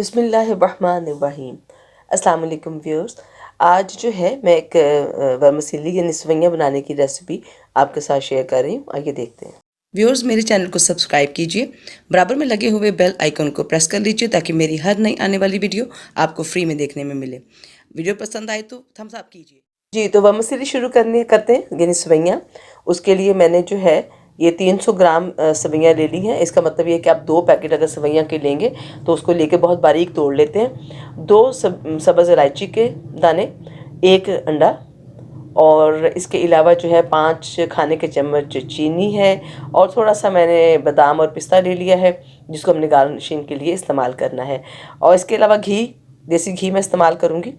बिस्मिल्लाहिर्रहमानिर्रहीम। अस्सलाम वालेकुम व्यूअर्स। आज जो है मैं एक वर्मिसेली यानी सेवइयां बनाने की रेसिपी आपके साथ शेयर कर रही हूँ। आइए देखते हैं। व्यूअर्स, मेरे चैनल को सब्सक्राइब कीजिए, बराबर में लगे हुए बेल आइकन को प्रेस कर लीजिए ताकि मेरी हर नई आने वाली वीडियो आपको फ्री में देखने में मिले। वीडियो पसंद आए तो थम्स अप कीजिए। जी, तो वर्मिसेली शुरू करते हैं यानी सेवइयां। उसके लिए मैंने जो है ये 300 ग्राम सेवइयां ले ली हैं। इसका मतलब ये है कि आप 2 पैकेट अगर सेवइयां के लेंगे तो उसको लेके बहुत बारीक तोड़ लेते हैं। 2 सब्ज़ इलायची के दाने, 1 अंडा और इसके अलावा जो है 5 खाने के चम्मच चीनी है और थोड़ा सा मैंने बादाम और पिस्ता ले लिया है जिसको हमने गार्निशिंग के लिए इस्तेमाल करना है। और इसके अलावा घी, देसी घी मैं इस्तेमाल करूँगी।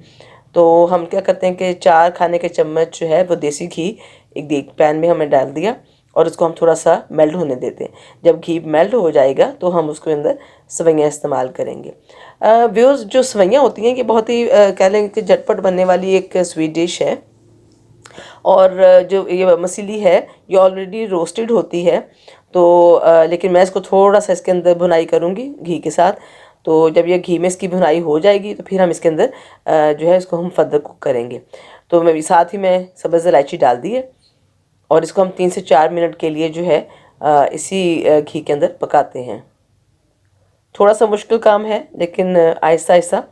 तो हम क्या करते हैं कि 4 खाने के चम्मच जो है वो देसी घी एक पैन में हमें डाल दिया और उसको हम थोड़ा सा मेल्ट होने देते हैं। जब घी मेल्ट हो जाएगा तो हम उसके अंदर सेवइयां इस्तेमाल करेंगे। व्यूअर्स, जो सेवइयां होती हैं ये बहुत ही कह लें कि झटपट बनने वाली एक स्वीट डिश है। और जो ये मसीली है ये ऑलरेडी रोस्टेड होती है। तो लेकिन मैं इसको थोड़ा सा इसके अंदर भुनाई करूँगी घी के साथ। तो जब ये घी में इसकी भुनाई हो जाएगी तो फिर हम इसके अंदर जो है इसको हम फर्दर कुक करेंगे। तो मैं साथ ही मैं सब्ज़ इलायची डाल दी है और इसको हम 3 से 4 मिनट के लिए जो है इसी घी के अंदर पकाते हैं। थोड़ा सा मुश्किल काम है लेकिन आहिस्ता आहिस्ता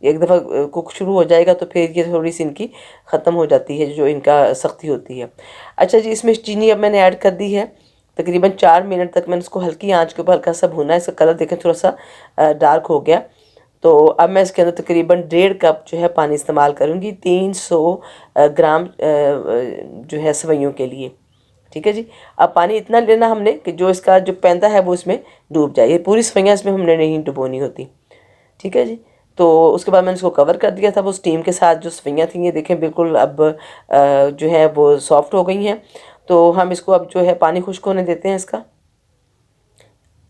एक दफ़ा कुक शुरू हो जाएगा तो फिर ये थोड़ी सी इनकी ख़त्म हो जाती है जो इनका सख्ती होती है। अच्छा जी, इसमें चीनी अब मैंने ऐड कर दी है। तकरीबन 4 मिनट तक मैंने इसको हल्की आंच के ऊपर हल्का सा भुना है। इसका कलर देखें थोड़ा सा डार्क हो गया। तो अब मैं इसके अंदर तकरीबन 1.5 कप जो है पानी इस्तेमाल करूँगी 300 ग्राम जो है सेवइयों के लिए। ठीक है जी। अब पानी इतना लेना हमने कि जो इसका जो पैंदा है वो इसमें डूब जाए। ये पूरी सेवइयां इसमें हमने नहीं डुबोनी होती। ठीक है जी। तो उसके बाद मैंने इसको कवर कर दिया था। वो स्टीम के साथ जो सेवइयां थी ये देखें बिल्कुल अब जो है वो सॉफ्ट हो गई हैं। तो हम इसको अब जो है पानी खुश्क होने देते हैं इसका।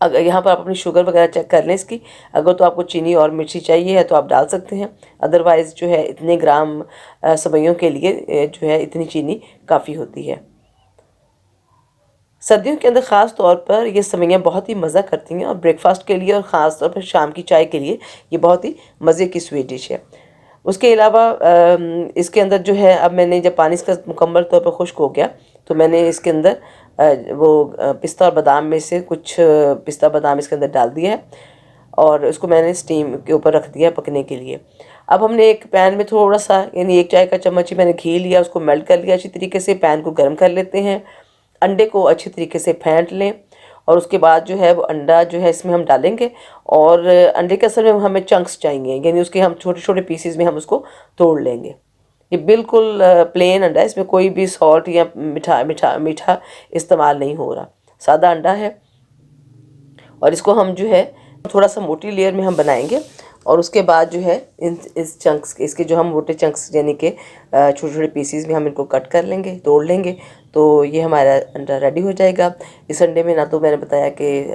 अगर यहाँ पर आप अपनी शुगर वगैरह चेक कर लें इसकी। अगर तो आपको चीनी और मिर्ची चाहिए है तो आप डाल सकते हैं। अदरवाइज़ जो है इतने ग्राम सेवइयों के लिए जो है इतनी चीनी काफ़ी होती है। सर्दियों के अंदर ख़ास तौर पर ये सेवइयां बहुत ही मज़ा करती हैं और ब्रेकफास्ट के लिए और ख़ास तौर पर शाम की चाय के लिए ये बहुत ही मज़े की स्वीट डिश है। उसके अलावा इसके अंदर जो है अब मैंने जब पानी इसका मुकम्मल तौर पर खुश्क हो गया तो मैंने इसके अंदर पिस्ता और बादाम में से कुछ पिस्ता बादाम इसके अंदर डाल दिया है और उसको मैंने स्टीम के ऊपर रख दिया पकने के लिए। अब हमने एक पैन में थोड़ा सा यानी 1 चाय का चम्मच ही मैंने घी लिया, उसको मेल्ट कर लिया अच्छी तरीके से। पैन को गर्म कर लेते हैं। अंडे को अच्छी तरीके से फेंट लें और उसके बाद जो है वो अंडा जो है इसमें हम डालेंगे और अंडे के असल में हमें चंक्स चाहिए यानी उसके हम छोटे छोटे पीसेस में हम उसको तोड़ लेंगे। ये बिल्कुल प्लेन अंडा है, इसमें कोई भी सॉल्ट या मीठा इस्तेमाल नहीं हो रहा, सादा अंडा है। और इसको हम जो है थोड़ा सा मोटी लेयर में हम बनाएंगे और उसके बाद जो है इस चंक्स इसके जो हम मोटे चंक्स यानी कि छोटे छोटे पीसीज में हम इनको कट कर लेंगे, तोड़ लेंगे। तो ये हमारा अंडा रेडी हो जाएगा। इस अंडे में ना तो मैंने बताया कि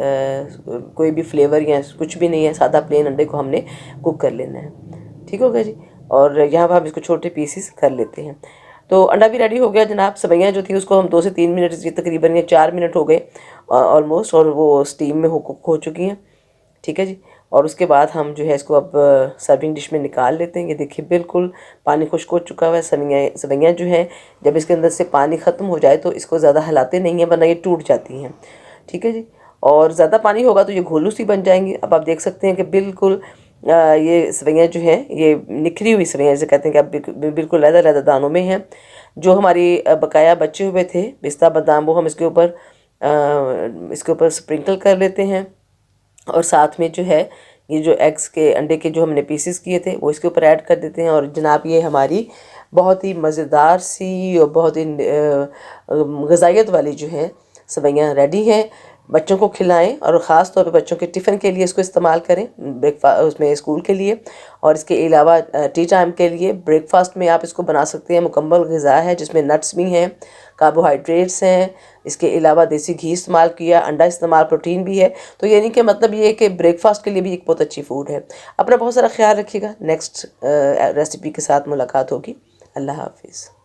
कोई भी फ्लेवर या कुछ भी नहीं है, सादा प्लेन अंडे को हमने कुक कर लेना है। ठीक होगा जी। और यहाँ पर हम इसको छोटे पीसीस कर लेते हैं। तो अंडा भी रेडी हो गया जनाब। सेवइयां जो थी उसको हम 2 से 3 मिनट तकरीबन या 4 मिनट हो गए ऑलमोस्ट और वो स्टीम में कुक हो चुकी हैं। ठीक है जी। और उसके बाद हम जो है इसको अब सर्विंग डिश में निकाल लेते हैं। ये देखिए बिल्कुल पानी खुश्क हो चुका हुआ है। सेवइयां जो है जब इसके अंदर से पानी ख़त्म हो जाए तो इसको ज़्यादा हिलाते नहीं हैं वरना ये टूट जाती हैं। ठीक है जी। और ज़्यादा पानी होगा तो ये घोलू सी बन जाएंगी। अब आप देख सकते हैं कि बिल्कुल ये सेवइयां जो है ये निखरी हुई सेवइयां जैसे कहते हैं कि अब बिल्कुल लहदा दानों में हैं। जो हमारी बकाया बचे हुए थे पिस्ता बादाम वो हम इसके ऊपर स्प्रिंकल कर लेते हैं और साथ में जो है ये जो एग्स के अंडे के जो हमने पीसेस किए थे वो इसके ऊपर ऐड कर देते हैं। और जनाब ये हमारी बहुत ही मज़ेदार सी और बहुत ही ग़िज़ाइयत वाली जो है सेवइयां रेडी हैं। बच्चों को खिलाएं और ख़ास तौर पे बच्चों के टिफ़िन के लिए इसको इस्तेमाल करें, ब्रेकफास्ट उसमें स्कूल के लिए। और इसके अलावा टी टाइम के लिए ब्रेकफास्ट में आप इसको बना सकते हैं। मुकम्मल ग़िज़ा है जिसमें नट्स भी हैं, कार्बोहाइड्रेट्स हैं। इसके अलावा देसी घी इस्तेमाल किया, अंडा इस्तेमाल, प्रोटीन भी है। तो यानी कि मतलब ये है कि ब्रेकफास्ट के लिए भी एक बहुत अच्छी फ़ूड है। अपना बहुत सारा ख्याल रखिएगा। नेक्स्ट रेसिपी के साथ मुलाकात होगी। अल्लाह हाफिज़।